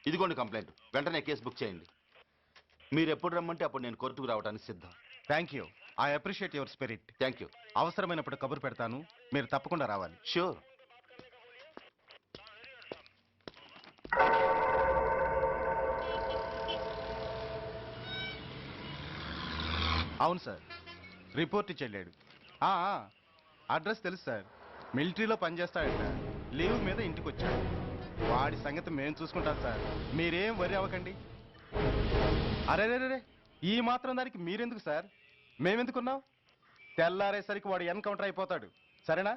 ఇదిగోండి కంప్లైంట్. వెంటనే case book చేయండి. మీరు ఎప్పుడు రమ్మంటే అప్పుడు నేను కోర్టుకు రావడానికి సిద్ధం. Thank you. I appreciate your spirit. Thank you. అవసరమైనప్పుడు కబురు పెడతాను, మీరు తప్పకుండా రావాలి. షూర్. అవును సార్, రిపోర్ట్ ఇచ్చి వెళ్ళాడు. అడ్రస్ తెలుసు సార్, మిలిటరీలో పనిచేస్తాడట. లీవ్ మీద ఇంటికి వచ్చాడు. వాడి సంగతి మేము చూసుకుంటాం సార్, మీరేం వరి అవ్వకండి. అరే, ఈ మాత్రం దానికి మీరెందుకు సార్, మేమెందుకున్నాం? తెల్లారేసరికి వాడు ఎన్కౌంటర్ అయిపోతాడు. సరేనా?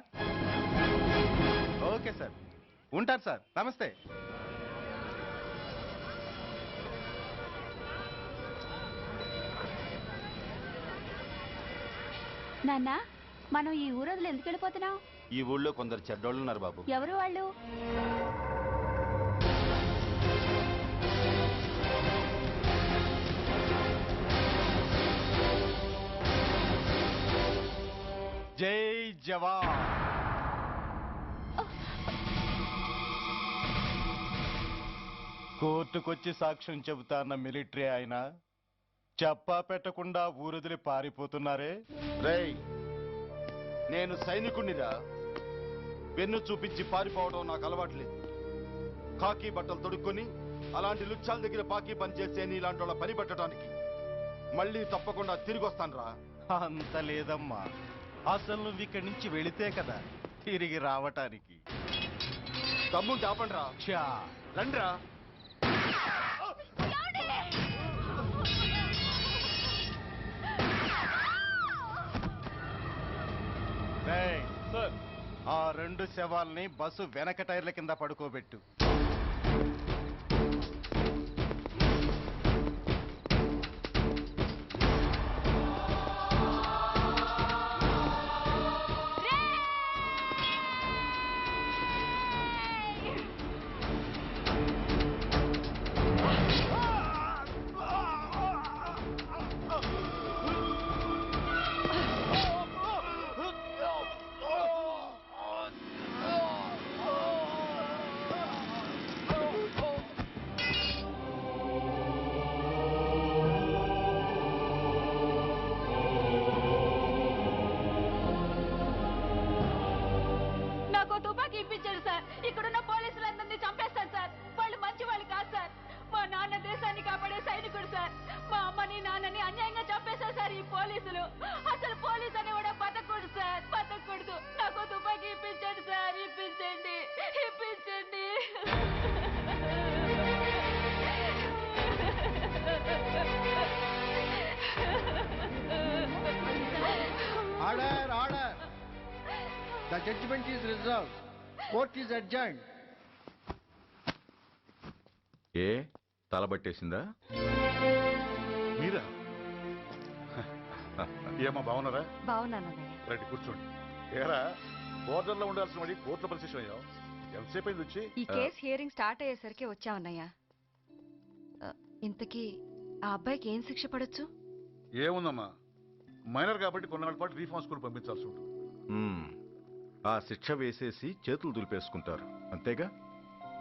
ఓకే సార్, ఉంటారు సార్. నమస్తే. నాన్న, మనం ఈ ఊరోజులు ఎందుకు వెళ్ళిపోతున్నాం? ఈ ఊళ్ళో కొందరు చెడ్డోళ్ళు ఉన్నారు బాబు. ఎవరు వాళ్ళు? జై జవాన్. కోర్టుకొచ్చి సాక్ష్యం చెబుతాన్న మిలిటరీ ఆయన చెప్పా పెట్టకుండా ఊరొదిలి పారిపోతున్నారే. రేయ్, నేను సైనికుణ్ణిరా. వెన్ను చూపించి పారిపోవడం నాకు అలవాట్లేదు. కాకి బట్టలు తొడుక్కొని అలాంటి లుచ్చాల దగ్గర బాకీ పని చేసే ఇలాంటి వాళ్ళ పని పెట్టడానికి మళ్ళీ తప్పకుండా తిరిగి వస్తాను రా. అంత లేదమ్మా, అసలు నువ్వు ఇక్కడి నుంచి వెళితే కదా తిరిగి రావటానికి. తమ్ముంటే ఆపండి రా. ఛా, రండిరా. రేయ్, ఆ 2 శవాల్ని బస్సు వెనక టైర్ల కింద పడుకోబెట్టు. ఇక్కడున్న పోలీసులందరినీ చంపేస్తారు సార్. వాళ్ళు మంచి వాళ్ళు కాదు సార్. మా నాన్న దేశాన్ని కాపాడే సైనికుడు సార్. మా అమ్మని నాన్నని అన్యాయంగా చంపేశారు సార్ ఈ పోలీసులు. అసలు పోలీసు అని కూడా బతకూడదు సార్, బతకూడదు. నాకు తుపాకీ ఇప్పించండి సార్, ఇప్పించండి, ఇప్పించండి. Order, order. The judgment is reserved. Court is adjourned. ఏ తలబట్టేసిందా? మీరా? ఏమా బాగున్నారా? బాగున్నానన్నయ్య. రండి కూర్చోండి. ఏరా, బోర్డర్ లో ఉండాల్సిన వాడి కోర్టులో పరిశీలన అయ్యావు. ఎంతసేపు అయింది వచ్చి? ఈ కేసు హియరింగ్ స్టార్ట్ అయ్యేసరికి వచ్చావన్నయ్య. ఇంతకీ ఆ అబ్బాయికి ఏం శిక్ష పడొచ్చు? ఏముందమ్మా, మైనర్ కాబట్టి కొన్నాళ్ళ పాటు రీఫార్మ్ స్కూల్ పంపించాల్సి ఉంటుంది. ఆ శిక్ష వేసేసి చేతులు దులిపేసుకుంటారు, అంతేగా?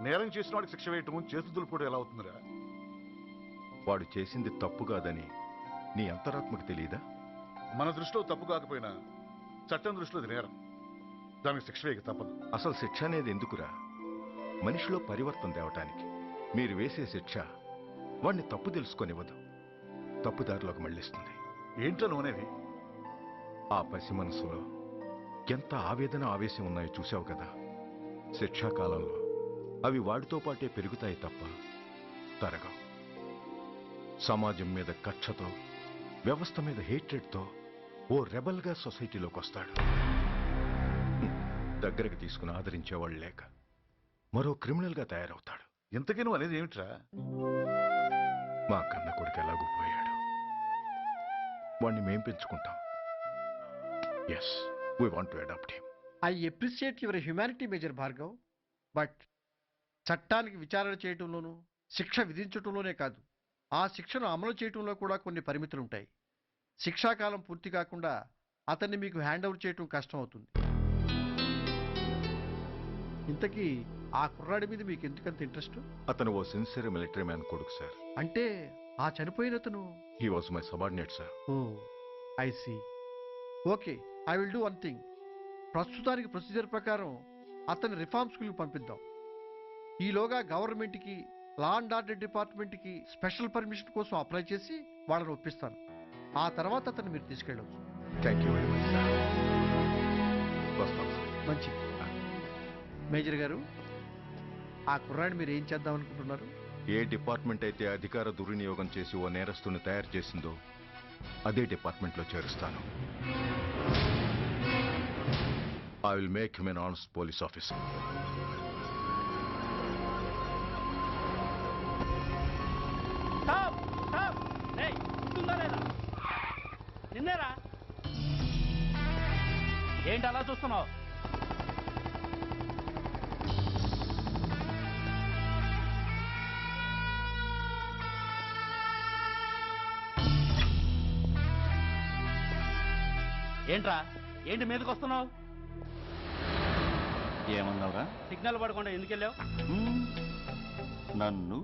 నేరం చేసిన వాడికి శిక్ష వేయటం చేతులు దులుపుకోవడం ఎలా అవుతుందిరా? వాడు చేసింది తప్పు కాదని నీ అంతరాత్మకు తెలియదా? మన దృష్టిలో తప్పు కాకపోయినా చట్టం దృష్టిలో అది నేరం. దానికి శిక్ష వేయక తప్పదు. అసలు శిక్ష అనేది ఎందుకురా? మనిషిలో పరివర్తన తేవటానికి. మీరు వేసే శిక్ష వాడిని తప్పు తెలుసుకొనివ్వదు, తప్పుదారిలోకి మళ్ళిస్తుంది. ఏంటో నువ్వనేది? ఆ పసి మనసులో ఎంత ఆవేదన ఆవేశం ఉన్నాయో చూశావు కదా. శిక్షాకాలంలో అవి వాడితో పాటే పెరుగుతాయి తప్ప తరగవు. సమాజం మీద కక్షతో, వ్యవస్థ మీద హేట్రెడ్తో ఓ రెబల్గా సొసైటీలోకి వస్తాడు. దగ్గరకు తీసుకుని ఆదరించేవాళ్ళు లేక మరో క్రిమినల్గా తయారవుతాడు. ఇంతకీ నువ్వు అనేది ఏమిట్రా? మా కన్న కొడుకు ఎలాగూ పోయాడు, వాణ్ణి మేం పెంచుకుంటాం. Yes, we want to adopt him. I appreciate your humanity, Major Bhargav. But చట్టానికి విచారణ చేయటంలోనూ శిక్ష విధించటంలోనే కాదు, ఆ శిక్షను అమలు చేయటంలో కూడా కొన్ని పరిమితులు ఉంటాయి. శిక్షాకాలం పూర్తి కాకుండా అతన్ని మీకు హ్యాండ్ ఓవర్ చేయటం కష్టం అవుతుంది. ఇంతకీ ఆ కుర్రాడి మీద మీకు ఎందుకంత ఇంట్రెస్ట్? అతను ఓ సిన్సియర్ మిలిటరీ మ్యాన్ కొడుకు సార్. అంటే ఆ చనిపోయినతను? He was my subordinate sir. Oh I see. Okay, I will do one thing. ప్రస్తుతానికి ప్రొసీజర్ ప్రకారం అతన్ని రిఫార్మ్ స్కూల్కి పంపిద్దాం. ఈలోగా గవర్నమెంట్కి, లా అండ్ ఆర్డర్ డిపార్ట్మెంట్కి స్పెషల్ పర్మిషన్ కోసం అప్లై చేసి వాళ్ళని ఒప్పిస్తాను. ఆ తర్వాత అతన్ని మీరు తీసుకెళ్ళవచ్చు. Thank you very much sir. వస్తాం సార్. మంచిది. మేజర్ గారు, ఆ కుర్రాడిని మీరు ఏం చేద్దాం అనుకుంటున్నారు? ఏ డిపార్ట్మెంట్ అయితే అధికార దుర్వినియోగం చేసి ఓ నేరస్తుని తయారు చేసిందో అదే డిపార్ట్మెంట్లో చేరుస్తాను. I will make him an honest police officer. నిన్నేరా ఏంటి అలా చూస్తున్నావు? ఏంట్రా, ఏంటి మీదకి వస్తున్నావు? ఏమన్నావురా? సిగ్నల్ పడకుండా ఎందుకు వెళ్ళావు? నన్ను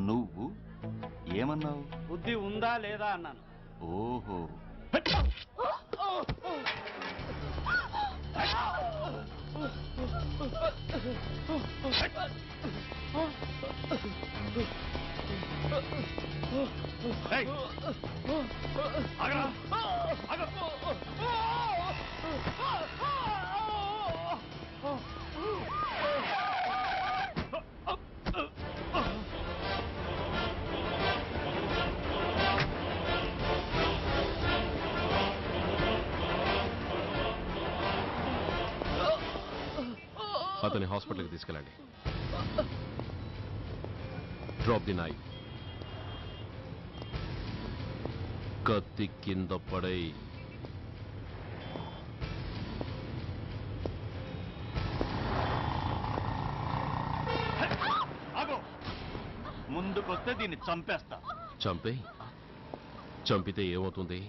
నువ్వు ఏమన్నావు? బుద్ధి ఉందా లేదా అన్నాను. ఓహో, అతని హాస్పిటల్కి తీసుకెళ్ళండి. Drop the knife. కత్తి కింద పడై. ముందుకొస్తే దీన్ని చంపేస్తా. చంపే. చంపితే ఏమవుతుంది?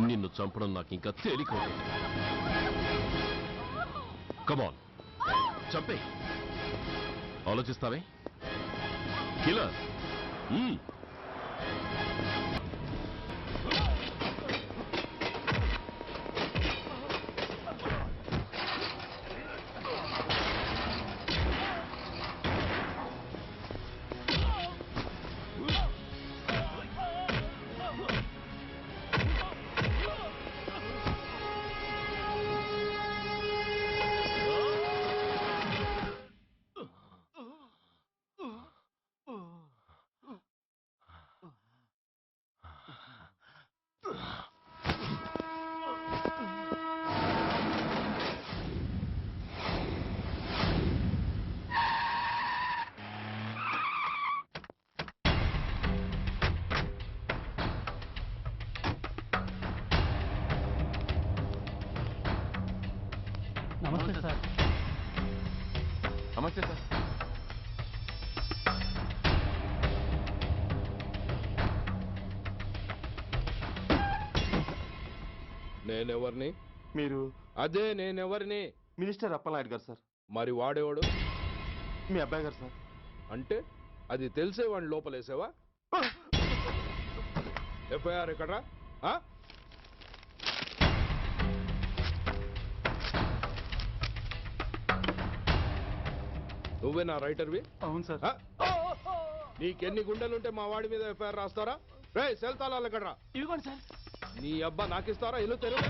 నిన్ను చంపడం నాకు ఇంకా తేలికవుతుంది. కమాన్, చంపే. ఆలోచిస్తావే కిల్లర్? నమస్తే సార్. నమస్తే సార్. నేనెవరిని? మీరు? అదే నేనెవరిని? మినిస్టర్ అప్పలనాయుడు గారు సార్. మరి వాడేవాడు? మీ అబ్బాయి గారు సార్. అంటే అది తెలిసే వాడిని లోపలేసావా? ఎఫ్ఐఆర్ ఎక్కడ్రా? నువ్వే నా రైటర్వి? అవును సార్. నీకెన్ని గుండెలుంటే మా వాడి మీద ఎఫ్ఐఆర్ రాస్తారా? రే సెల్ తాళాలు ఎక్కడ్రా? ఇదిగోండి సార్. నీ అబ్బా నాకిస్తారా? ఇల్లు తెరువు.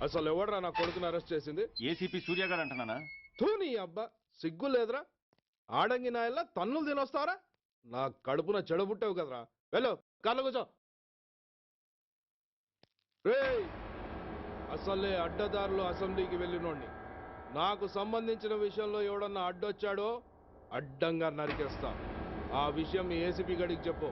అసలు ఎవడ్రా నా కొడుకుని అరెస్ట్ చేసింది? ఏసీపీ సూర్య గారు అంటున్నానా? తూ నీ అబ్బా సిగ్గు లేదురా? ఆడంగి నాయల్లా తన్నులు తినొస్తారా? నా కడుపున చెడబుట్టావు కదరా. వెళ్ళు కార్లో కూర్చో. రే అసలే అడ్డదారులు అసెంబ్లీకి వెళ్ళినోడిని. నాకు సంబంధించిన విషయంలో ఎవడన్నా అడ్డొచ్చాడో అడ్డంగా నరికేస్తా. ఆ విషయం మీ ఏసీపీ గడికి చెప్పు.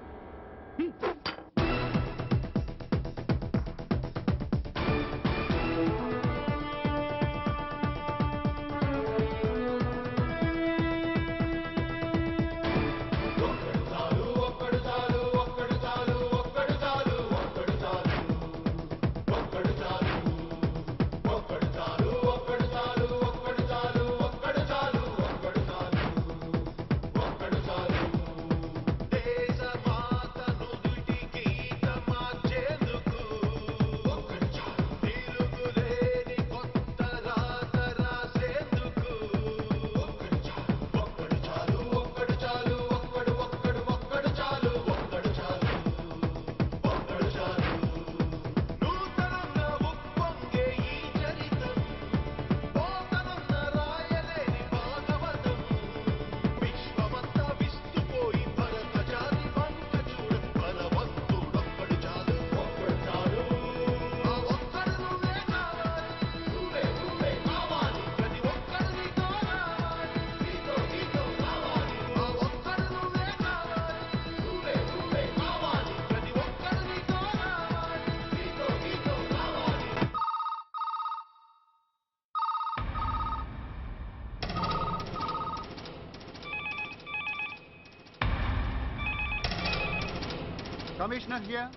Commissioner here.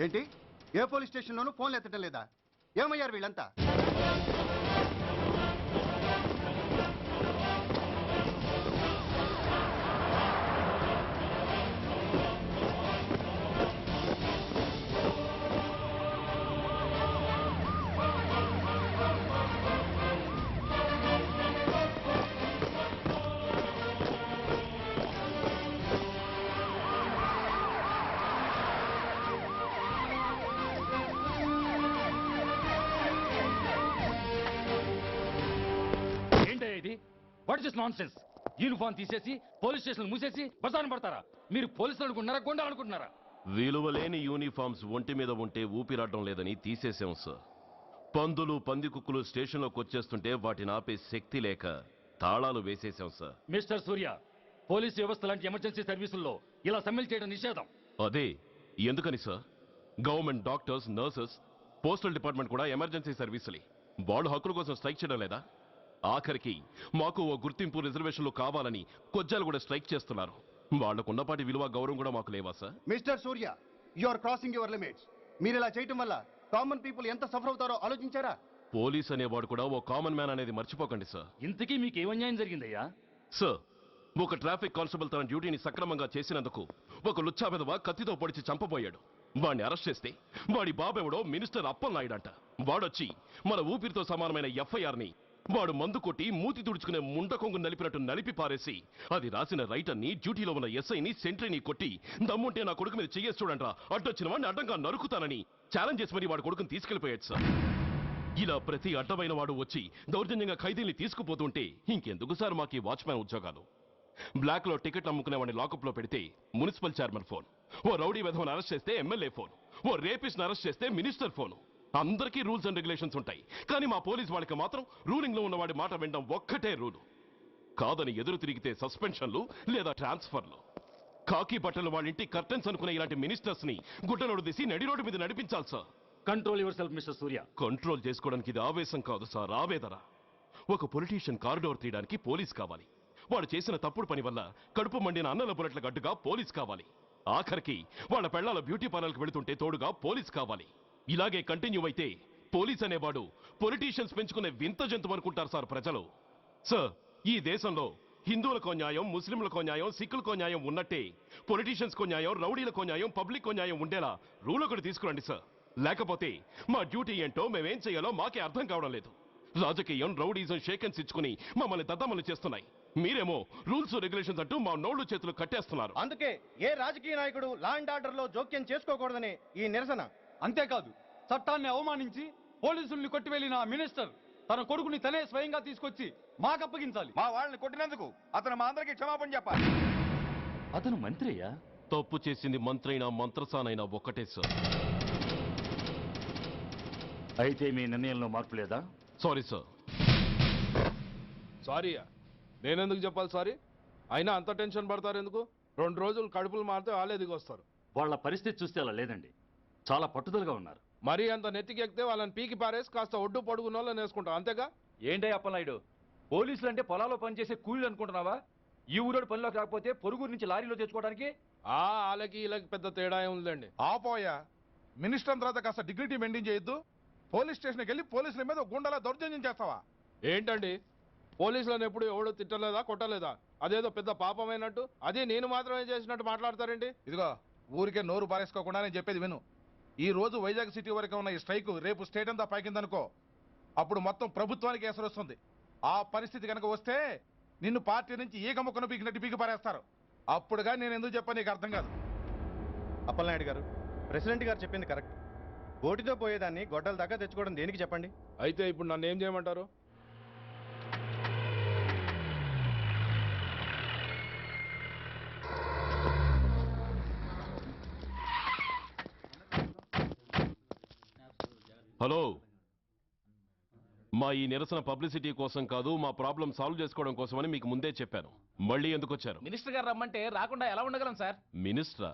ఏంటి ఏ పోలీస్ స్టేషన్లోనూ ఫోన్లు ఎత్తడం లేదా? ఏమయ్యారు వీళ్ళంతా? What is non sense? Uniform తీసేసి పోలీస్ స్టేషన్ మూసేసి బజారు పడతారా? మీరు పోలీసులు అనుకుంటున్నారా, గుండా అనుకుంటున్నారా? విలువలేని యూనిఫామ్స్ ఒంటి మీద ఉంటే ఊపిరాడడం లేదని తీసేసాం సార్. పందులు పందికుక్కులు స్టేషన్లోకి వచ్చేస్తుంటే వాటిని ఆపే శక్తి లేక తాళాలు వేసేసాం సార్. మిస్టర్ సూర్య, పోలీస్ వ్యవస్థ లాంటి ఎమర్జెన్సీ సర్వీసుల్లో ఇలా సమ్మెలు చేయడం నిషేధం. అదే ఎందుకని sir? Government doctors, nurses, postal department కూడా ఎమర్జెన్సీ సర్వీసులే. వాళ్ళు హక్కుల కోసం స్ట్రైక్ చేయడం లేదా? ఆఖరికి మాకు ఓ గుర్తింపు రిజర్వేషన్లు కావాలని కొజ్జాలు కూడా స్ట్రైక్ చేస్తున్నారు. వాళ్లకున్నపాటి విలువ గౌరవం కూడా మాకు లేవా sir? Mister Surya, you are crossing your limits. మీరు ఇలా చేయటం వల్ల కామన్ పీపుల్ ఎంత సఫర్ అవుతారో ఆలోచించారా? పోలీస్ అనేవాడు కూడా ఓ కామన్ మ్యాన్ అనేది మర్చిపోకండి సార్. ఇంతకీ మీకు ఏమన్యాయం జరిగిందయ్యా? సార్, ఒక ట్రాఫిక్ కానిస్టేబుల్ తన డ్యూటీని సక్రమంగా చేసినందుకు ఒక లుచ్చా విధవ కత్తితో పొడిచి చంపబోయాడు. వాడిని అరెస్ట్ చేస్తే వాడి బాబెవడో మినిస్టర్ అప్పలనాయుడంట. వాడొచ్చి మన ఊపిరితో సమానమైన ఎఫ్ఐఆర్ని వాడు మందు కొట్టి మూతి తుడుచుకునే ముండకొంగు నలిపినట్టు నలిపి పారేసి అది రాసిన రైటర్ని, డ్యూటీలో ఉన్న ఎస్ఐని, సెంట్రీని కొట్టి దమ్ముంటే నా కొడుకు మీద చెయ్యేసి చూడంట్రా, అడ్డొచ్చిన వాడిని అడ్డంగా నరుకుతానని ఛాలెంజ్ చేసి మరి వాడు కొడుకుని తీసుకెళ్లిపోయాడు సార్. ఇలా ప్రతి అడ్డమైన వాడు వచ్చి దౌర్జన్యంగా ఖైదీల్ని తీసుకుపోతుంటే ఇంకెందుకు సార్ మాకు ఈ వాచ్మ్యాన్ ఉద్యోగాలు? బ్లాక్ లో టికెట్లు అమ్ముకునే వాడిని లాకప్ లో పెడితే మున్సిపల్ చైర్మన్ ఫోన్, ఓ రౌడీ విధవను అరెస్ట్ చేస్తే ఎమ్మెల్యే ఫోన్, ఓ రేపిస్ట్ అరెస్ట్ చేస్తే మినిస్టర్ ఫోన్. అందరికీ రూల్స్ అండ్ రెగ్యులేషన్స్ ఉంటాయి, కానీ మా పోలీస్ వాళ్ళకి మాత్రం రూలింగ్ లో ఉన్నవాడి మాట వినడం ఒక్కటే రూలు. కాదని ఎదురు తిరిగితే సస్పెన్షన్లు లేదా ట్రాన్స్ఫర్లు. కాకి బట్టలు వాళ్ళ ఇంటి కర్టెన్స్ అనుకునే ఇలాంటి మినిస్టర్స్ ని గుడ్డలోడు తీసి నడి రోడ్డు మీద నడిపించాలి sir. Control your self mister Surya. Control చేసుకోవడానికి ఇది ఆవేశం కాదు సార్, ఆవేదన. ఒక పొలిటీషియన్ కారిడోర్ తీయడానికి పోలీస్ కావాలి. వాడు చేసిన తప్పుడు పని వల్ల కడుపు మండిన అన్నల బుల్లెట్ల గడ్డుగా పోలీస్ కావాలి. ఆఖరికి వాళ్ళ పెళ్లాల బ్యూటీ పార్లర్కి వెళుతుంటే తోడుగా పోలీస్ కావాలి. ఇలాగే కంటిన్యూ అయితే పోలీస్ అనేవాడు పొలిటీషియన్స్ పెంచుకునే వింత జంతువు అనుకుంటారు సార్ ప్రజలు. సార్, ఈ దేశంలో హిందువులకో న్యాయం, ముస్లింలకో న్యాయం, సిక్కులకో న్యాయం ఉన్నట్టే పొలిటీషియన్స్కో న్యాయం, రౌడీలకో న్యాయం, పబ్లిక్కో న్యాయం ఉండేలా రూల్ ఒకటి తీసుకురండి సార్. లేకపోతే మా డ్యూటీ ఏంటో మేమేం చేయాలో మాకే అర్థం కావడం లేదు. రాజకీయం, రౌడీజం షేకెన్స్ ఇచ్చుకుని మమ్మల్ని దద్దమలు చేస్తున్నాయి. మీరేమో రూల్స్ రెగ్యులేషన్స్ అంటూ మా నోళ్లు చేతులు కట్టేస్తున్నారు. అందుకే ఏ రాజకీయ నాయకుడు లా అండ్ ఆర్డర్ లో జోక్యం చేసుకోకూడదని ఈ నిరసన. అంతేకాదు, చట్టాన్ని అవమానించి పోలీసుల్ని కొట్టివెళ్లిన మినిస్టర్ తన కొడుకుని తనే స్వయంగా తీసుకొచ్చి మాకు అప్పగించాలి. మా వాళ్ళని కొట్టినందుకు అతను మా అందరికీ క్షమాపణ చెప్పాలి. అతను మంత్రి అయ్యా. తప్పు చేసింది మంత్రి అయినా మంత్రసానైనా ఒక్కటే సార్. అయితే మీ నిర్ణయంలో మార్పు లేదా? Sorry sir. సారీయా? నేనెందుకు చెప్పాలి సారీ? అయినా అంత టెన్షన్ పడతారు ఎందుకు? 2 రోజులు కడుపులు మారితే వాళ్ళే దిగొస్తారు. వాళ్ళ పరిస్థితి చూస్తే అలా లేదండి, చాలా పట్టుదలగా ఉన్నారు. మరీ అంత నెత్తికెక్కితే వాళ్ళని పీకి పారేసి కాస్త ఒడ్డు పొడుగున్న వాళ్ళని వేసుకుంటాం, అంతేగా? ఏంటే అప్పలనాయుడు, పోలీసులు అంటే పొలాల్లో పనిచేసే కూలీలు అనుకుంటున్నావా? ఈ ఊరోడు పనిలోకి రాకపోతే పొరుగురు నుంచి లారీలో తెచ్చుకోవడానికి వాళ్ళకి వీళ్ళకి పెద్ద తేడా ఉందండి. ఆపోయా, మినిస్టర్ తర్వాత కాస్త డిగ్నిటీ మెయింటైన్ చేయొద్దు. పోలీస్ స్టేషన్కి వెళ్ళి పోలీసుల మీద గుండెలా దౌర్జన్యం చేస్తావా? ఏంటండి, పోలీసులను ఎప్పుడు ఎవడు తిట్టలేదా, కొట్టలేదా? అదేదో పెద్ద పాపమైనట్టు అది నేను మాత్రమే చేసినట్టు మాట్లాడతారండి. ఇదిగో, ఊరికే నోరు పారేసుకోకుండా నేను చెప్పేది విను. ఈ రోజు వైజాగ్ సిటీ వరకు ఉన్న ఈ స్ట్రైక్ రేపు స్టేట్ అంతా పైకిందనుకో, అప్పుడు మొత్తం ప్రభుత్వానికి ఎసరు వస్తుంది. ఆ పరిస్థితి కనుక వస్తే నిన్ను పార్టీ నుంచి ఈగ ముక్కను పీకినట్టు పీకి పారేస్తారు. అప్పుడుగా నేను ఎందుకు చెప్పాను నీకు అర్థం కాదు. అప్పలనాయుడు గారు, ప్రెసిడెంట్ గారు చెప్పింది కరెక్ట్. ఓటితో పోయేదాన్ని గొడ్డల దాకా తెచ్చుకోవడం దేనికి చెప్పండి? అయితే ఇప్పుడు నన్ను ఏం చేయమంటారు? హలో, మా ఈ నిరసన పబ్లిసిటీ కోసం కాదు, మా ప్రాబ్లం సాల్వ్ చేసుకోవడం కోసమని మీకు ముందే చెప్పాను. మళ్ళీ ఎందుకు వచ్చారు? మినిస్టర్ గారు రమ్మంటే రాకుండా ఎలా ఉండగలం సార్? మినిస్టరా?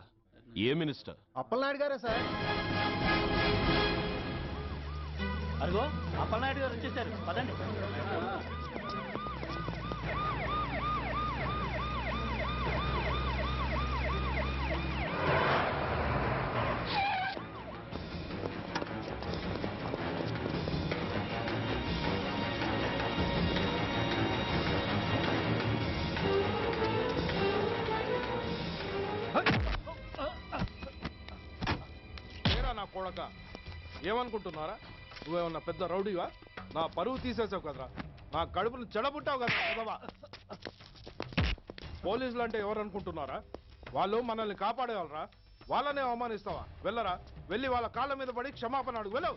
ఏ మినిస్టర్? అప్పలనాయుడు గారే సార్. అదిగో అప్పలనాయుడు గారు వచ్చేసారు, పదండి. కొడక ఏమనుకుంటున్నారా? నువ్వేమన్నా పెద్ద రౌడీవా? నా పరువు తీసేసావు కదరా, నా కడుపును చెడబుట్టావు కదా కదవా. పోలీసులు అంటే ఎవరు అనుకుంటున్నారా? వాళ్ళు మనల్ని కాపాడేవాళ్ళరా, వాళ్ళనే అవమానిస్తావా? వెళ్ళరా, వెళ్ళి వాళ్ళ కాళ్ళ మీద పడి క్షమాపణ అడుగు, వెళ్ళవు.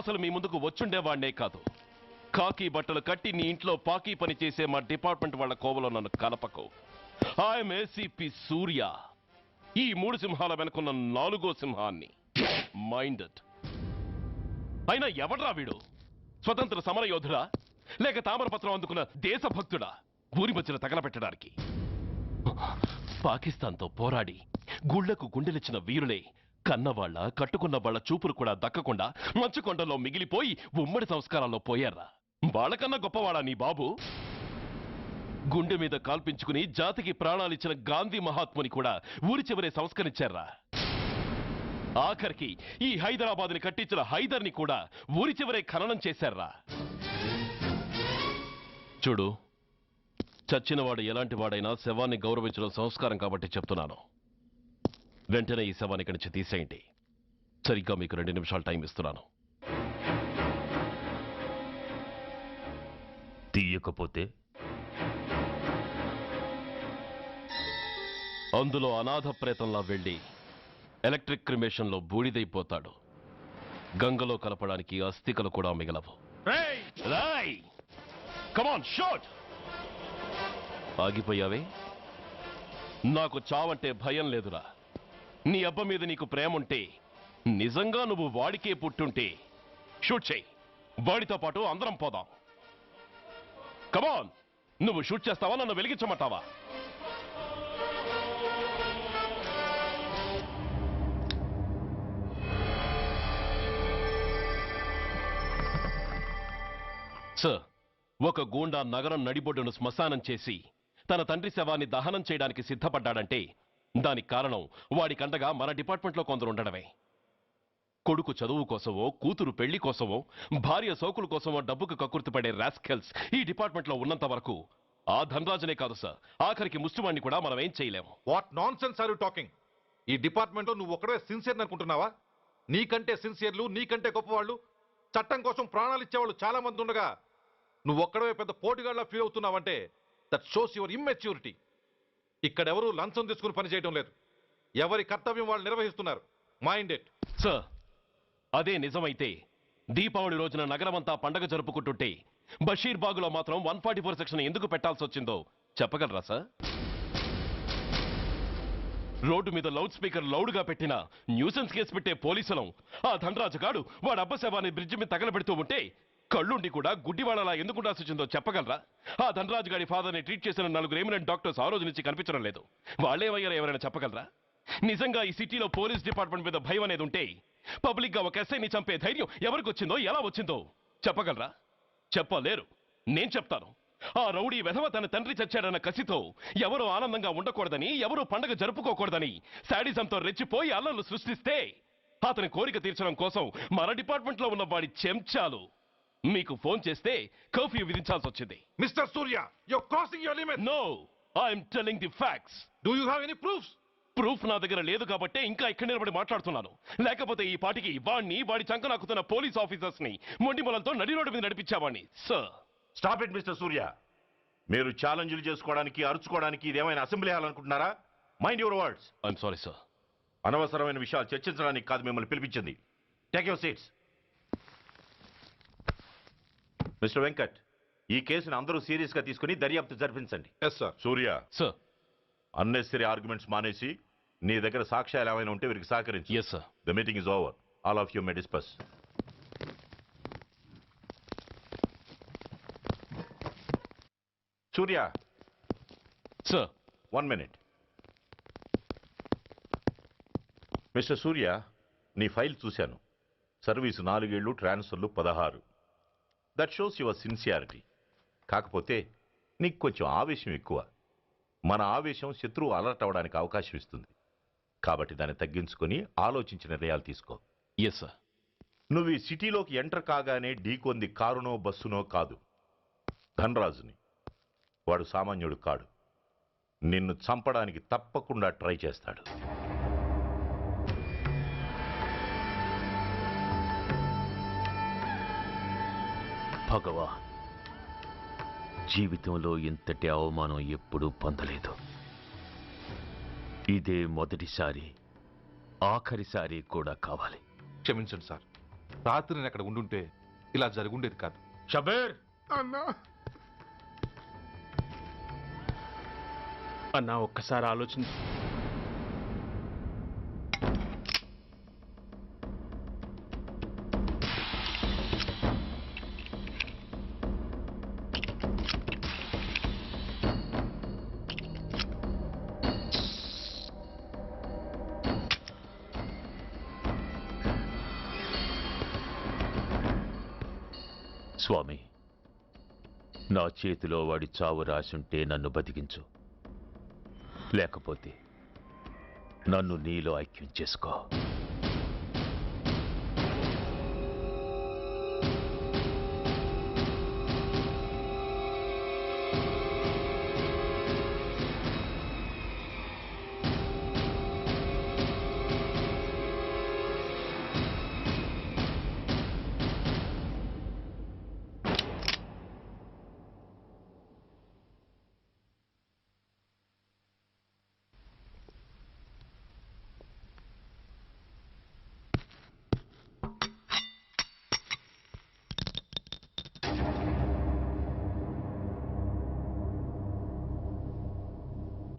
అసలు మీ ముందుకు వచ్చుండేవాడినే కాదు. కాకి బట్టలు కట్టి నీ ఇంట్లో పాకీ పని చేసే మా డిపార్ట్మెంట్ వాళ్ళ కోవలో నన్ను కలపకు. ఐఎమ్ ఏసీపీ సూర్య, ఈ 3 సింహాల వెనుకున్న 4వ సింహాన్ని. మైండెడ్. అయినా ఎవడ్రా వీడు? స్వతంత్ర సమర యోధుడా లేక తామరపత్రం అందుకున్న దేశభక్తుడా ఊరి మధ్యన తగలబెట్టడానికి? పాకిస్తాన్తో పోరాడి గుళ్లకు గుండెలిచ్చిన వీరులే కన్నవాళ్ల కట్టుకున్న వాళ్ల చూపులు కూడా దక్కకుండా మంచుకొండలో మిగిలిపోయి ఉమ్మడి సంస్కారాల్లో పోయారా? వాళ్ళకన్నా గొప్పవాడా నీ బాబు? గుండె మీద కాల్పించుకుని జాతికి ప్రాణాలిచ్చిన గాంధీ మహాత్ముని కూడా ఊరి చివరే సంస్కరించారా? ఆఖరికి ఈ హైదరాబాద్ని కట్టించిన హైదర్ని కూడా ఊరి చివరే ఖననం చేశారా? చూడు, చచ్చినవాడు ఎలాంటి వాడైనా శవాన్ని గౌరవించడం సంస్కారం కాబట్టి చెప్తున్నాను. వెంటనే ఈ శవాన్ని ఇక్కడి నుంచి తీసేయండి. సరిగ్గా మీకు 2 నిమిషాలు టైం ఇస్తున్నాను. తీయకపోతే అందులో అనాథ ప్రేతంలా వెళ్ళి ఎలక్ట్రిక్ క్రిమేషన్లో బూడిదైపోతాడు. గంగలో కలపడానికి అస్థికలు కూడా మిగలవు. కమాన్ షాట్! ఆగిపోయావే? నాకు చావంటే భయం లేదురా. నీ అబ్బ మీద నీకు ప్రేముంటే, నిజంగా నువ్వు వాడికే పుట్టుంటే షూట్ చేయి. వాడితో పాటు అందరం పోదాం. కమాన్! నువ్వు షూట్ చేస్తావా, నన్ను వెలిగించమంటావా? సార్, ఒక గూండా నగరం నడిబొడ్డును శ్మశానం చేసి తన తండ్రి శవాన్ని దహనం చేయడానికి సిద్ధపడ్డాడంటే దానికి కారణం వాడికండగా మన డిపార్ట్మెంట్లో కొందరు ఉండడమే. కొడుకు చదువు కోసమో, కూతురు పెళ్లి కోసమో, భార్య సోకుల కోసమో డబ్బుకు కక్కుర్తిపడే రాస్కెల్స్ ఈ డిపార్ట్మెంట్లో ఉన్నంత వరకు ఆ ధనరాజునే కాదు సార్, ఆఖరికి ముష్టివాణ్ణి కూడా మనం ఏం చేయలేము. What nonsense are you talking? ఈ డిపార్ట్మెంట్లో నువ్వు ఒక్కడే సిన్సియర్ అనుకుంటున్నావా? నీకంటే సిన్సియర్లు, నీకంటే గొప్పవాళ్ళు, చట్టం కోసం ప్రాణాలు ఇచ్చేవాళ్ళు చాలా మంది ఉండగా నువ్వు ఒక్కడే పెద్ద పోటీగాళ్ళ ఫీల్ అవుతున్నావంటే దట్ షోస్ యువర్ ఇమ్మెచ్యూరిటీ. ఇక్కడెవరూ లంచం తీసుకుని పనిచేయడం లేదు. ఎవరి కర్తవ్యం వాళ్ళు నిర్వహిస్తున్నారు. Mind it. సార్, అదే నిజమైతే దీపావళి రోజున నగరమంతా పండగ జరుపుకుంటుంటే బషీర్బాగులో మాత్రం 144 సెక్షన్ ఎందుకు పెట్టాల్సి వచ్చిందో చెప్పగలరా సార్? రోడ్డు మీద లౌడ్ స్పీకర్ లౌడ్గా పెట్టిన న్యూసెన్స్ కేసు పెట్టే పోలీసులం ఆ ధనరాజుగాడు వాడు అబ్బ శవాన్ని బ్రిడ్జి మీద తగలబెడుతూ ఉంటే కళ్ళుండి కూడా గుడ్డివాళ్ళలా ఎందుకు ఉండాల్సి వచ్చిందో చెప్పగలరా? ఆ ధనరాజు గారి ఫాదర్ని ట్రీట్ చేసిన 4 ఎమినెంట్ డాక్టర్స్ ఆ రోజు నుంచి కనిపించడం లేదు. వాళ్ళేమయ్యారో ఎవరైనా చెప్పగలరా? నిజంగా ఈ సిటీలో పోలీస్ డిపార్ట్మెంట్ మీద భయం అనేది ఉంటే పబ్లిక్ గా ఒక ఎస్ఐని చంపే ధైర్యం ఎవరికి వచ్చిందో, ఎలా వచ్చిందో చెప్పగలరా? చెప్పలేరు. నేను చెప్తాను. ఆ రౌడీ వెధవ తన తండ్రి చచ్చాడన్న కసితో ఎవరూ ఆనందంగా ఉండకూడదని, ఎవరూ పండగ జరుపుకోకూడదని శాడిజంతో రెచ్చిపోయి అల్లర్లు సృష్టిస్తే అతని కోరిక తీర్చడం కోసం మన డిపార్ట్మెంట్లో ఉన్న వాడి చెంచాలు మీకు ఫోన్ చేస్తే కర్ఫ్యూ విధించాల్సి వచ్చింది. Mister Surya, you're crossing your limit. No, I'm telling the facts. Do you have any proofs? Proof నా దగ్గర లేదు కాబట్టే ఇంకా ఇక్కడ నిలబడి మాట్లాడుతున్నాను. లేకపోతే ఈ పాటికి వాడి చంక నాకుతున్న పోలీస్ ఆఫీసర్స్ ని మొండి మొలంతో నడి రోడ్డు మీద నడిపించావాడిని. Sir, stop it mister Surya. మీరు ఛాలెంజ్లు చేసుకోవడానికి, అరుచుకోవడానికి ఇదేమైనా అసెంబ్లీ హాల్ అనుకుంటున్నారా? Mind your words. I'm sorry sir. అనవసరమైన విషయాలు చర్చించడానికి కాదు మిమ్మల్ని పిలిపించింది. Take your seats. Mister Venkat, ఈ కేసును అందరూ సీరియస్ గా తీసుకుని దర్యాప్తు జరిపించండి. Yes sir. Surya, sir, unnecessary arguments మానేసి నీ దగ్గర సాక్ష్యాలు ఏమైనా ఉంటే వీరికి సహకరించు. Yes sir. The meeting is over. All of you may discuss. Surya. Sir. 1 minute. Mister సూర్య, నీ ఫైల్ చూశాను. సర్వీసు 4 ఏళ్ళు, ట్రాన్స్ఫర్లు 16. That shows your sincerity. కాకపోతే నీకు కొంచెం ఆవేశం ఎక్కువ. మన ఆవేశం శత్రువు అలర్ట్ అవ్వడానికి అవకాశం ఇస్తుంది. కాబట్టి దాన్ని తగ్గించుకొని ఆలోచించిన నిర్ణయాలు తీసుకో. Yes sir. నువ్వు ఈ సిటీలోకి ఎంటర్ కాగానే ఢీకొంది కారునో బస్సునో కాదు, ధనరాజుని. వాడు సామాన్యుడు కాడు. నిన్ను చంపడానికి తప్పకుండా ట్రై చేస్తాడు. భగవాన్, జీవితంలో ఇంతటి అవమానం ఎప్పుడూ పొందలేదు. ఇదే మొదటిసారి, ఆఖరిసారి కూడా కావాలి. క్షమించండి సార్, రాత్రి నేను అక్కడ ఉండుంటే ఇలా జరుగుండేది కాదు. షబీర్ అన్నా అన్నా, ఒక్కసారి ఆలోచించు. స్వామి, నా చేతిలో వాడి చావు రాసుంటే నన్ను బతికించు, లేకపోతే నన్ను నీలో ఐక్యం చేసుకో.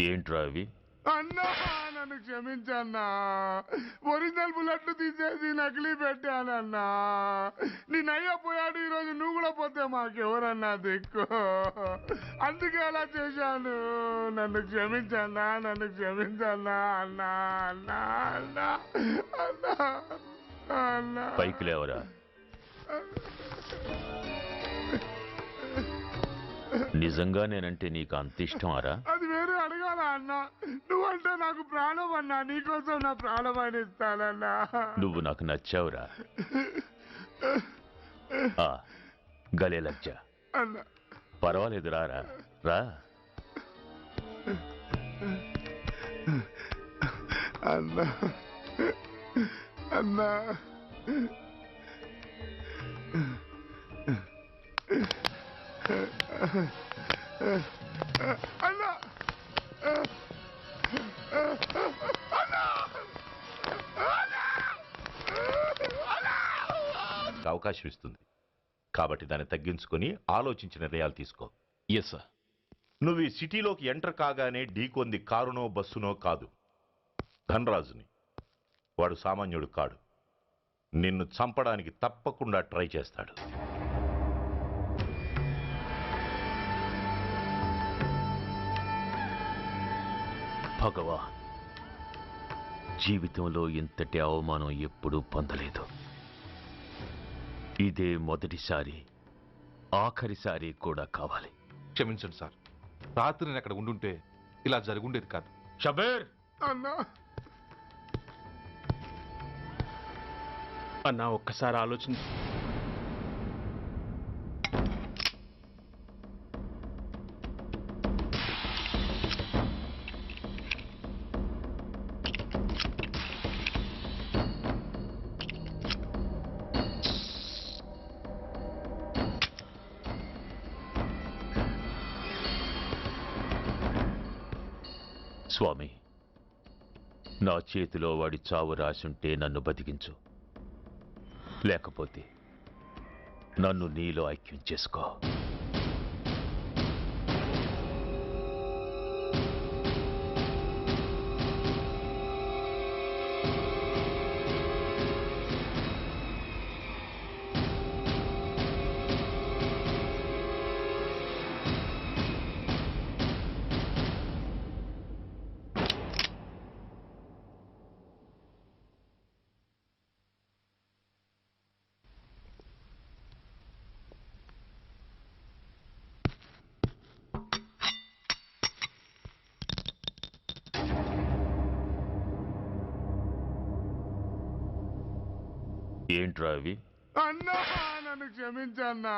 ఏంట్రా అవి? అన్నా నన్ను క్షమించన్నా, ఒరిజినల్ బుల్లెట్లు తీసేసి నకిలీ పెట్టానన్నా. నేనయ్యా పోయాడు, ఈరోజు నువ్వు కూడా పోతే మాకెవరన్నా దిక్కు. అందుకే అలా చేశాను. నన్ను క్షమించన్నా, నన్ను క్షమించన్నా అన్నా అన్నా అన్నా అన్నా అన్నా. పైకి లేవరా. నిజంగా నేనంటే నీకు అంత ఇష్టం అరా? అది వేరే అడగాల అన్నా. నువ్వంటే నాకు ప్రాణం అన్నా, నీకోసం నా ప్రాణమైన ఇస్తానన్నా. నువ్వు నాకు నచ్చావురా. గలే లజ్జ. అన్నా పర్వాలేదు, రారా రా. అన్నా అన్నా అన్నా అవకాశం ఇస్తుంది కాబట్టి దాన్ని తగ్గించుకొని ఆలోచించిన నిర్ణయాలు తీసుకో. Yes sir. నువ్వు ఈ సిటీలోకి ఎంటర్ కాగానే ఢీకొంది కారునో బస్సునో కాదు, ధనరాజుని. వాడు సామాన్యుడు కాడు. నిన్ను చంపడానికి తప్పకుండా ట్రై చేస్తాడు. భగవాన్, జీవితంలో ఇంతటి అవమానం ఎప్పుడూ పొందలేదు. ఇదే మొదటిసారి, ఆఖరిసారి కూడా కావాలి. క్షమించండి సార్, రాత్రి నేను అక్కడ ఉండుంటే ఇలా జరుగుండేది కాదు. షబీర్ అన్నా అన్నా, ఒక్కసారి ఆలోచించు. స్వామి, నా చేతిలో వాడి చావు రాసుంటే నన్ను బతికించు, లేకపోతే నన్ను నీలో ఐక్యం చేసుకో. ఏంట్రా అవి? అన్నా నన్ను క్షమించన్నా.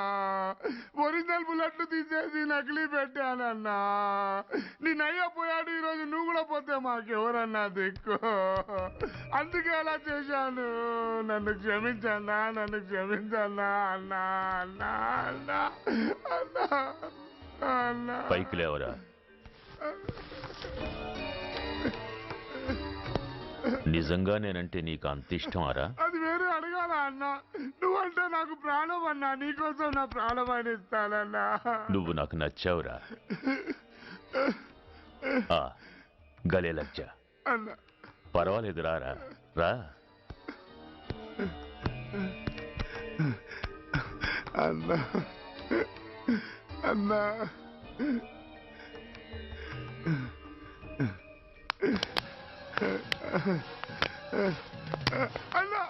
ఒరిజినల్ బుల్లెట్లు తీసేసి నకిలీ పెట్టానన్నా. నేనయ్యా పోయాడు, ఈరోజు నువ్వు కూడా పోతే మాకెవరన్నా దిక్కు. అందుకే అలా చేశాను. నన్ను క్షమించన్నా, నన్ను క్షమించన్నా అన్నా అన్నా అన్నా అన్నా అన్నా. పైకి లేవరా. నిజంగా నేనంటే నీకు అంత ఇష్టమారా? అది వేరే అడగాల అన్నా. నువ్వంటే నాకు ప్రాణం అన్నా. నీకోసం నా ప్రాణం అని ఇస్తానన్నా. నువ్వు నాకు నచ్చావురా. గలే లజ్జ. అన్నా పర్వాలేదు, రారా రా. అన్నా అన్నా అన్నా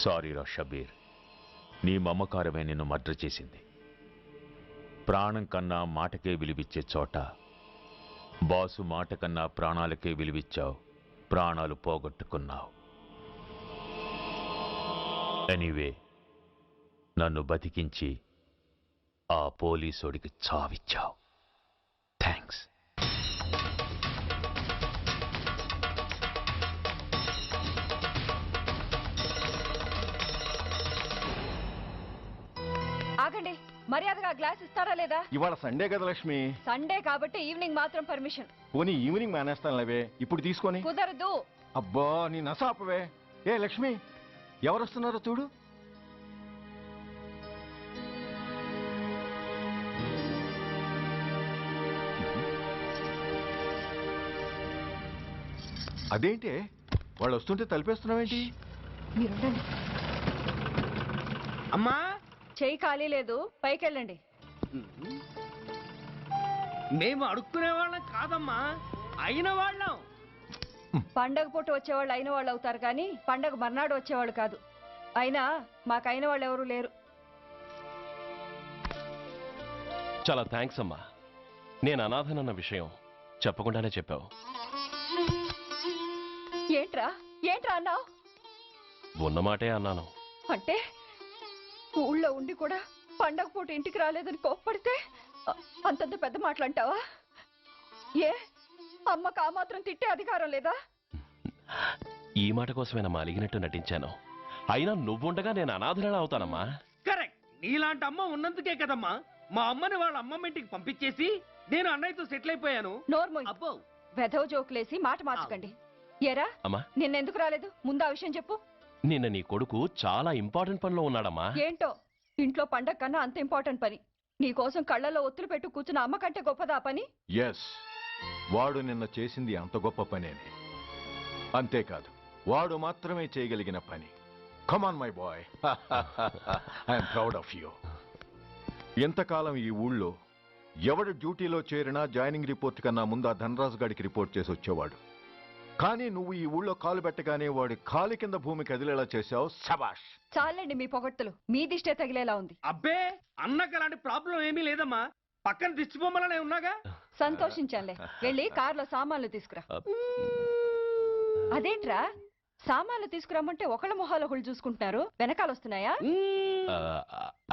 సారీరా షబీర్, నీ మమకారమే నిన్ను మర్డర్ చేసింది. ప్రాణం కన్నా మాటకే విలువిచ్చే చోట బాసు మాట కన్నా ప్రాణాలకే విలువిచ్చావు. ప్రాణాలు పోగొట్టుకున్నావు. ఎనీవే, నన్ను బతికించి ఆ పోలీసోడికి చావిచ్చావు. థ్యాంక్స్. ఆగండి, మర్యాదగా గ్లాస్ ఇస్తారా లేదా? ఇవాళ సండే కదా లక్ష్మి. సండే కాబట్టి ఈవినింగ్ మాత్రం పర్మిషన్. పోనీ ఈవినింగ్ మానేస్తాను లేవే, ఇప్పుడు తీసుకొని. కుదరదు. అబ్బా నీ నసాపవే. ఏ లక్ష్మి, ఎవరు వస్తున్నారో చూడు. అదేంటే వాళ్ళు వస్తుంటే తలిపేస్తున్నావేంటి? మీరుండండి. అమ్మా, చెయ్యి ఖాళీ లేదు, పైకెళ్ళండి. మేము అడుక్కునే వాళ్ళం కాదమ్మా, అయిన వాళ్ళం. పండగ పూట వచ్చేవాళ్ళు అయిన వాళ్ళు అవుతారు కానీ పండగ మర్నాడు వచ్చేవాళ్ళు కాదు. అయినా మాకైన వాళ్ళు ఎవరు లేరు. చాలా థ్యాంక్స్ అమ్మా. నేను అనాథనన్న విషయం చెప్పకుండానే చెప్పావు. ఏంట్రా ఏంట్రా అన్నావు? ఉన్నమాటే అన్నాను. అంటే ఊళ్ళో ఉండి కూడా పండగ పూట ఇంటికి రాలేదని కోప్పడితే అంతంత పెద్ద మాటలంటావా? ఏ అమ్మకు ఆ మాత్రం తిట్టే అధికారం లేదా? ఈ మాట కోసమేనమ్మా అలిగినట్టు నటించాను. అయినా నువ్వుండగా నేను అనాథనలా అవుతానమ్మా. కరెక్ట్. నీలాంటి అమ్మ ఉన్నందుకే కదమ్మా మా అమ్మని వాళ్ళ అమ్మమ్మ ఇంటికి పంపించేసి నేను అన్నయ్యతో సెటిల్ అయిపోయాను. నోర్మోయ్. అబ్బో, వెధవ జోకులేసి మాట మార్చకండి. ఏరా అమ్మా, నిన్నెందుకు రాలేదు? ముందు ఆ విషయం చెప్పు. నిన్న నీ కొడుకు చాలా ఇంపార్టెంట్ పనిలో ఉన్నాడమ్మా. ఏంటో ఇంట్లో పండగ కన్నా అంత ఇంపార్టెంట్ పని. నీకోసం కళ్ళల్లో ఒత్తులు పెట్టు కూర్చున్న అమ్మ కంటే గొప్పదా పని? ఎస్, వాడు నిన్న చేసింది అంత గొప్ప పనేనే. అంతేకాదు, వాడు మాత్రమే చేయగలిగిన పని. Come on my boy, I'm proud of you. ఎంతకాలం ఈ ఊళ్ళో ఎవడు డ్యూటీలో చేరినా జాయినింగ్ రిపోర్ట్ కన్నా ముందు ఆ ధనరాజు గారికి రిపోర్ట్ చేసి వచ్చేవాడు. కానీ నువ్వు ఈ ఊళ్ళో కాలు పెట్టగానే వాడి కాలు కింద భూమి కదిలేలా చేశావు. శబాష్. చాలండి మీ పొగడ్తలు. మీ దిష్టే తగిలేలా ఉంది. అబ్బే అన్నకు అలాంటి ప్రాబ్లం ఏమీ లేదమ్మా. పక్కన దిష్టి బొమ్మలనే ఉన్నాగా. సంతోషించాలే. వెళ్ళి కార్లో సామాన్లు తీసుకురా. అదేంట్రా సామాన్లు తీసుకురామంటే ఒకళ్ళ మొహాలు ఒకళ్ళు చూసుకుంటున్నారు, వెనకాల వస్తున్నాయా?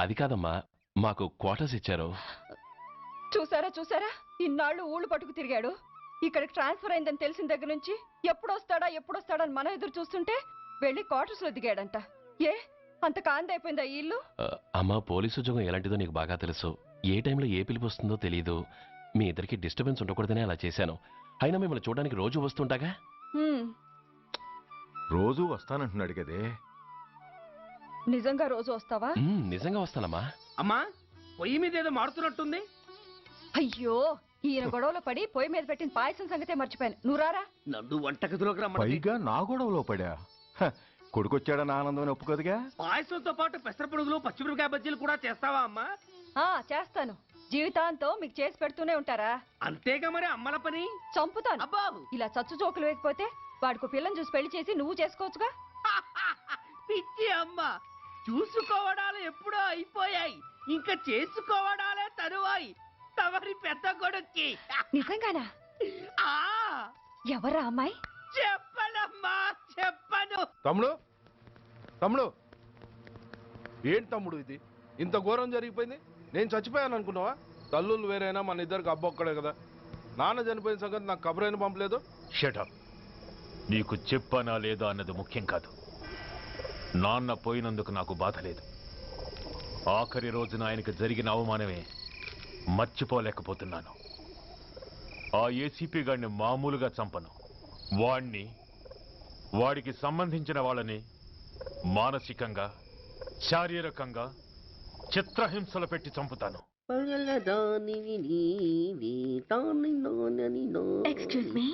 అది కాదమ్మా, మాకు క్వార్టర్స్ ఇచ్చారు. చూసారా చూసారా, ఇన్నాళ్ళు ఊళ్ళు పట్టుకు తిరిగాడు. ఇక్కడికి ట్రాన్స్ఫర్ అయిందని తెలిసిన దగ్గర నుంచి ఎప్పుడొస్తాడా అని మనం ఎదురు చూస్తుంటే వెళ్ళి క్వార్టర్స్ లో దిగాడంట. ఏ అంత కాందైపోయిందా ఈ ఇల్లు? అమ్మా, పోలీసు ఉద్యోగం ఎలాంటిదో నీకు బాగా తెలుసు. ఏ టైంలో ఏ పిలుపు వస్తుందో తెలీదు. మీ ఇద్దరికి డిస్టర్బెన్స్ ఉండకూడదనే అలా చేశాను. అయినా మిమ్మల్ని చూడడానికి రోజు వస్తుంటాగా. రోజు వస్తానంటున్నాడు కదే. నిజంగా రోజు వస్తావా? నిజంగా వస్తానమ్మా. అమ్మా, పొయ్యి మీద ఏదో మారుతున్నట్టుంది. అయ్యో, ఈయన గొడవలో పడి పొయ్యి మీద పెట్టిన పాయసం సంగతే మర్చిపోయాను. నువ్వు రారా. నన్ను వంటగదిలోకి రమ్మని. పైగా నా గొడవలో పడా. కొడుకొచ్చాడని ఆనందం ఒప్పుకోదుగా. పాయసంతో పాటు పెసరపొడుగులు పచ్చిమిరపకాయ బజ్జీలు కూడా చేస్తావా అమ్మా? చేస్తాను. జీవితాంతం మీకు చేసి పెడుతూనే ఉంటారా? అంతేగా మరి అమ్మల పని. చంపుతాను. అబ్బా, ఇలా చచ్చు జోకులు వేయకపోతే వాడికి పిల్లని చూసి పెళ్లి చేసి నువ్వు చేసుకోవచ్చుగా. పిచ్చి అమ్మ, చూసుకోవడాలు ఎప్పుడో అయిపోయాయి, ఇంకా చేసుకోవడాలే తరువాయి తమరి పెద్ద కొడుక్కి. నిజంగానా? ఆ ఎవరా అమ్మాయి? చెప్పనమ్మా, చెప్పను. తమ్ముడు తమ్ముడు ఏంటి తమ్ముడు ఇది? ఇంత ఘోరం జరిగిపోయింది. నేను చచ్చిపోయాను అనుకున్నావా? తల్లులు వేరైనా మన ఇద్దరికి అబ్బొక్కడే కదా. నాన్న చనిపోయిన సంగతి నాకు కబురైన పంపలేదు. షటప్. నీకు చెప్పనా లేదా అన్నది ముఖ్యం కాదు. నాన్న పోయినందుకు నాకు బాధ లేదు. ఆఖరి రోజున ఆయనకు జరిగిన అవమానమే మర్చిపోలేకపోతున్నాను. ఆ ఏసీపీ గారిని మామూలుగా చంపను. వాడికి సంబంధించిన వాళ్ళని మానసికంగా, శారీరకంగా చిత్రహింసలు పెట్టి చంపుతాను. Excuse me.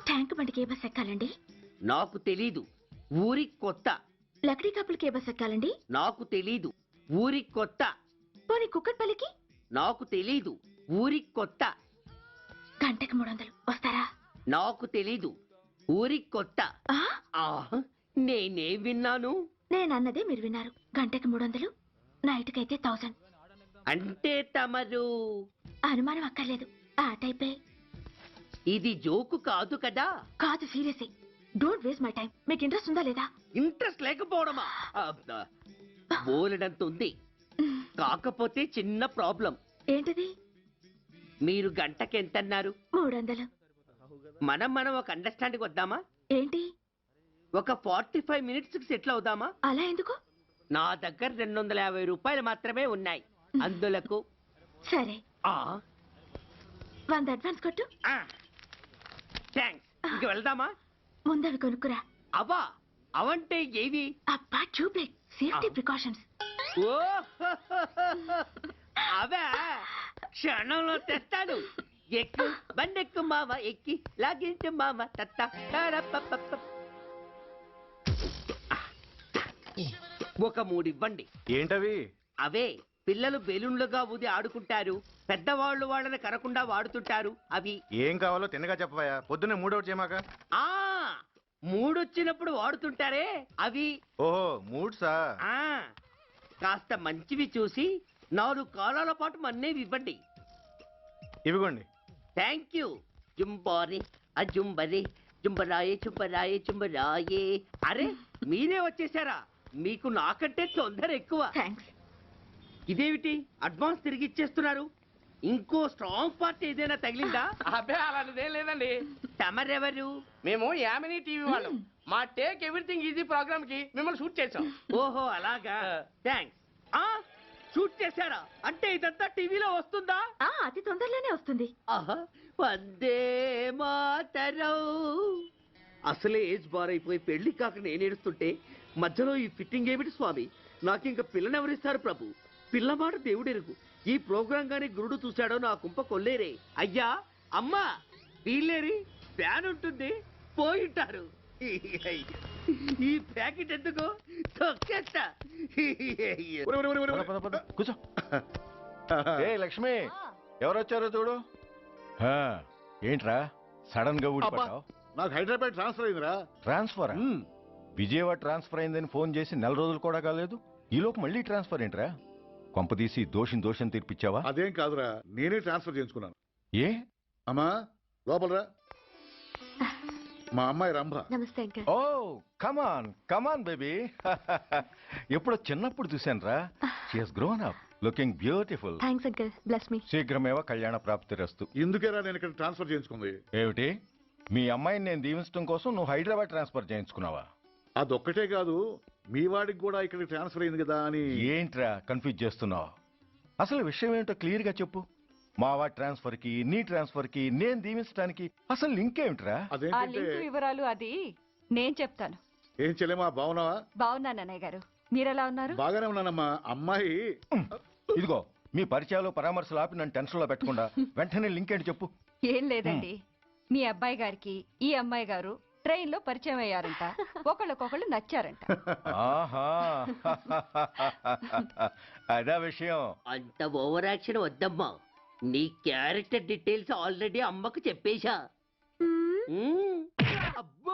ట్యాంక్ బండికి ఏ బస్ ఎక్కాలండి? నాకు తెలీదు, ఊరి కొత్త. లక్డీ కప్పులకి ఏ బస్ ఎక్కాలండి? నాకు తెలీదు, ఊరి కొత్త. పోనీ కుక్కట్పల్లికి? నాకు తెలీదు, ఊరి కొత్త. గంటకి 300 వస్తారా? నాకు తెలీదు, ఊరి కొత్త. నేనే విన్నాను. నేనన్నదే మీరు విన్నారు. గంటకి 300, నైట్కైతే 1000. అంటే తమరు అనుమానం అక్కర్లేదు, ఆ టైపే. ఇది జోకు కాదు కదా? కాదు, serious. Don't waste my time. మీకు ఇంట్రెస్ట్ ఉందా లేదా? ఇంట్రెస్ట్ లేకపోవడమా? బోలెడంత ఉంది. కాకపోతే చిన్న ప్రాబ్లం. ఏంటిది? మీరు గంటకి ఎంత అన్నారు? 300. మనం ఒక అండర్స్టాండింగ్ వద్దామా? ఏంటి? ఒక 45 మినిట్స్ సెటిల్ అవుదామా? అలా ఎందుకు? నా దగ్గర 250 రూపాయలు మాత్రమే ఉన్నాయి. అందులకు సరే, 100 అడ్వాన్స్ కొట్టు. థ్యాంక్స్. ఇంక వెళ్దామా? ముందవి కొనుక్కురా. అవా? అవంటే ఏవి? అబ్బా, ట్యూబ్లైట్, సేఫ్టీ ప్రికాషన్స్. ఓ అవే క్షణంలో తెస్తాను. ఎక్కు, బండెక్కు మామ, ఎక్కి లాగించు మామ. ఒక 3 ఇవ్వండి. ఏంటవి? అవే పిల్లలు బెలూన్లుగా ఊది ఆడుకుంటారు, పెద్దవాళ్ళు వాళ్ళని కరకుండా వాడుతుంటారు. అవి ఏం కావాలో తిన్నగా చెప్పవయ్యా. పొద్దున్నే మూడోటి చేయమాక. ఆ మూడొచ్చినప్పుడు వాడుతుంటారే అవి. ఓహో, మూడ్సా? కాస్త మంచివి చూసి 4 కాలాల పాటు మన్నేవి ఇవ్వండి. ఇవిగోండి. Thank you. జుంబారే అజుంబరే, జుంబరాయే చుంబరాయే చుంబరాయే. అరే, మీరే వచ్చేసారా? మీకు నాకంటే తొందర ఎక్కువ. ఇదేమిటి అడ్వాన్స్ తిరిగి ఇచ్చేస్తున్నారు? ఇంకో స్ట్రాంగ్ పార్ట్ ఏదైనా తగిలిందా? అబ్బే, అలాంటిదేం లేదండి. తమరెవరు? మేము యామినీ టీవీ వాళ్ళం. మా టేక్ ఎవ్రీథింగ్ ఈజీ ప్రోగ్రామ్ కి మిమ్మల్ని షూట్ చేసాం. ఓహో, అలాగా. థ్యాంక్స్. షూట్ చేశారా? అంటే ఇదంతా టీవీలో వస్తుందా? అతి తొందరలోనే వస్తుంది. వందే మాతరం. అసలే ఏజ్ బార్ అయిపోయి పెళ్లి కాక నేను ఏడుస్తుంటే మధ్యలో ఈ ఫిట్టింగ్ ఏమిటి స్వామి? నాకింక పిల్లనెవరిస్తారు ప్రభు? పిల్లమాట దేవుడెరుగు. ఈ ప్రోగ్రాం గాని గురుడు చూశాడో నా కుంప కొల్లేరే. అయ్యా, అమ్మా, వీళ్ళేరి ఫ్యాన్ ఉంటుంది, పోయింటారు. ఈ ప్యాకెట్ ఎందుకు తొక్కేస్తా. కూర్చో. ఏ లక్ష్మి, ఎవరొచ్చారో చూడు. ఏంట్రా సడన్ గా ఊడిపడ్డావు? నాకు హైదరాబాద్ ట్రాన్స్ఫర్ అయిందిరా. ట్రాన్స్ఫరా? విజయవాడ ట్రాన్స్ఫర్ అయిందని ఫోన్ చేసి 4 రోజులు కూడా కాలేదు. ఈలోపు మళ్ళీ ట్రాన్స్ఫర్ ఏంట్రా? కొంపదీసి దోషం తీర్పిచ్చావా? అదేం కాదురా, నేనే ట్రాన్స్ఫర్ చేయించుకున్నాను. ఏ? అమ్మా, లోపలరా. మా అమ్మాయి రంభ. నమస్తే అంకల్. ఓ, కమాన్ బేబీ. ఎప్పుడో చిన్నప్పుడు చూశాను రా. She has grown up, looking beautiful. Thanks uncle, bless me. శీఘ్రమేవ కళ్యాణ ప్రాప్తిరస్తు. ఇందుకేరా నేను ఇక్కడ ట్రాన్స్ఫర్ చేయించుకుంది. ఏమిటి? మీ అమ్మాయిని నేను దీవించడం కోసం నువ్వు హైదరాబాద్ ట్రాన్స్ఫర్ చేయించుకున్నావా? అదొక్కటే కాదు, మీ వాడికి కూడా ఇక్కడ ట్రాన్స్ఫర్ అయింది కదా అని. ఏంట్రా కన్ఫ్యూజ్ చేస్తున్నావు? అసలు విషయం ఏంటో క్లియర్ గా చెప్పు. మా వాడి ట్రాన్స్ఫర్ కి నీ ట్రాన్స్ఫర్ కి నేను దీవించడానికి అసలు లింక్ ఏమిట్రా? ఆ లింక్ వివరాలు అది నేను చెప్తాను. ఏం చెల్లెమా, బాగున్నావా? బాగున్నాను అన్నయ్య గారు. మీరెలా ఉన్నారు? బాగానే ఉన్నానమ్మా. అమ్మాయి ఇదిగో మీ పరిచయాలు పరామర్శలు ఆపి నన్ను టెన్షన్లో పెట్టకుండా వెంటనే లింక్ ఏంటి చెప్పు. ఏం లేదండి, మీ అబ్బాయి గారికి ఈ అమ్మాయి గారు ట్రైన్ లో పరిచయం అయ్యారంట, ఒకళ్ళకొకళ్ళు నచ్చారంట. ఆహా అదా విషయం. అంత ఓవర్ యాక్షన్ వద్దమ్మా. నీ క్యారెక్టర్ డీటెయిల్స్ ఆల్రెడీ అమ్మకు చెప్పేశా.